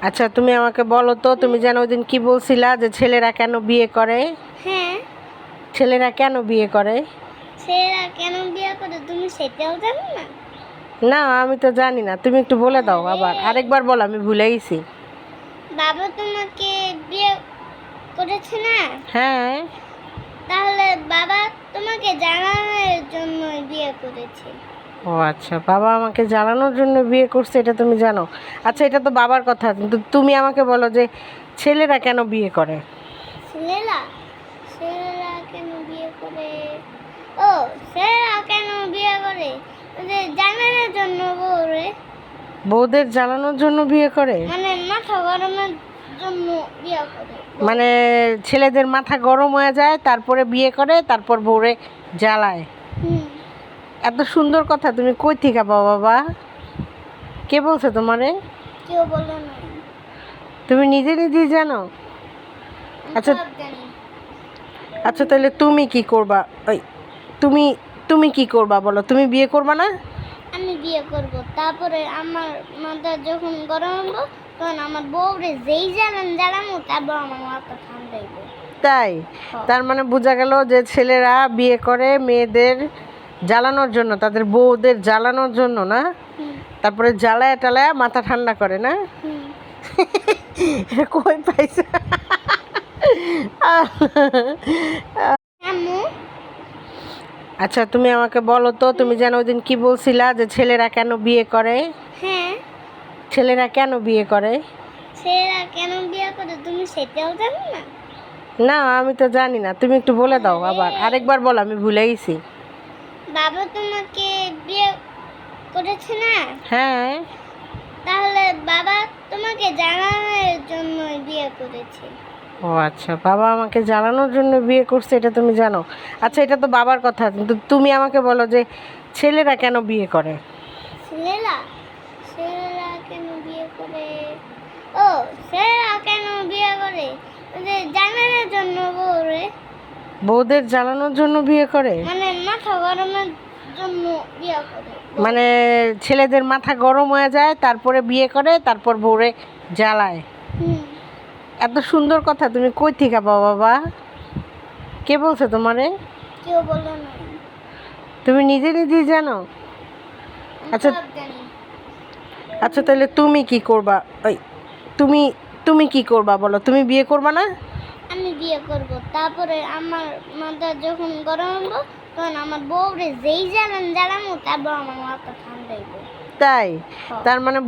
আচ্ছা, তুমি আমাকে বলো তো, তুমি যেন ওইদিন কি বলছিলা যে ছেলেরা কেন বিয়ে করে? হ্যাঁ, ছেলেরা কেন বিয়ে করে? ছেলেরা কেন বিয়ে করে তুমি সেটাও জানো না? না, আমি তো জানি না, তুমি একটু বলে দাও। আবার আরেকবার বলো, আমি ভুলে গেছি। বাবা তোমাকে বিয়ে করেছে না, হ্যাঁ। তাহলে বাবা তোমাকে জানানোর জন্য বিয়ে করেছে। ও আচ্ছা, বাবা আমাকে জ্বালানোর জন্য বিয়ে করছে, এটা তুমি জানো? আচ্ছা, এটা তো বাবার কথা, কিন্তু তুমি আমাকে বলো যে ছেলেরা কেন বিয়ে করে? ছেলেরা ছেলেরা কেন বিয়ে করে? ও, ছেলেরা কেন বিয়ে করে? ওই যে জানানোর জন্য বউরে, বউদের জ্বালানোর জন্য বিয়ে করে? মানে মাথা গরমের জন্য বিয়ে করে। মানে ছেলেদের মাথা গরম হয়ে যায়, তারপরে বিয়ে করে, তারপর বউরে জ্বালায়। হুম, এত সুন্দর কথা তুমি কই থেকে পাও বাবা? কে বলছে তোমারে? কেউ বলে না, তুমি নিজে নিজেই জানো? আচ্ছা। সব জানি। আচ্ছা, তাহলে তুমি কি করবা? ওই তুমি তুমি কি করবা বলো? তুমি বিয়ে করবা না? আমি বিয়ে করব, তারপরে আমার মাথা যখন গরম হবো তখন আমার বউরে যেই জ্বালামো, তারপর আমার মাথা ঠান্ডা হইব। তাই? তার মানে বোঝা গেল যে ছেলেরা বিয়ে করে মেয়েদের জ্বালানোর জন্য, তাদের বউদের জ্বালানোর জন্য না? হুম, তারপরে জ্বালায় টালায় মাথা ঠান্ডা করে না? হুম। এটা কই পাইছে? আম্মু, আচ্ছা, তুমি আমাকে বলো তো, তুমি যেন ওইদিন কি বলছিলা যে ছেলেরা কেন বিয়ে করে? হ্যাঁ, ছেলেরা কেন বিয়ে করে? ছেলেরা কেন বিয়ে করে তুমি সেটাও জানো না? না, আমি তো জানি না, তুমি একটু বলে দাও। আবার আরেকবার বলো, আমি ভুলে গেছি। বাবা তোমাকে বিয়ে করেছে না, হ্যাঁ। তাহলে বাবা তোমাকে জানানোর জন্য বিয়ে করেছে। ও আচ্ছা, বাবা আমাকে জ্বালানোর জন্য বিয়ে করছে, এটা তুমি জানো? আচ্ছা, এটা তো বাবার কথা, কিন্তু তুমি আমাকে বলো যে ছেলেরা কেন বিয়ে করে? ছেলেরা ছেলেরা কেন বিয়ে করে? ও, ছেলেরা কেন বিয়ে করে? ওই যে জানানোর জন্য বউরে, বউদের জ্বালানোর জন্য বিয়ে করে? মানে মাথা গরমের জন্য বিয়ে করে। মানে ছেলেদের মাথা গরম হয়ে যায়, তারপরে বিয়ে করে, তারপর বউরে জ্বালায়। হুম, এত সুন্দর কথা তুমি কই থেকে পাও বাবা? কে বলছে তোমারে? কেউ বলে না, তুমি নিজে নিজেই জানো? আচ্ছা। সব জানি। আচ্ছা, তাহলে তুমি কি করবা? ওই তুমি তুমি কি করবা বলো? তুমি বিয়ে করবা না? আমি বিয়ে করব, তারপরে আমার মাথা যখন গরম হবো তখন আমার বউরে যেই জ্বালামো, তারপর আমার মাথা ঠান্ডা হইব। তাই? তার মানে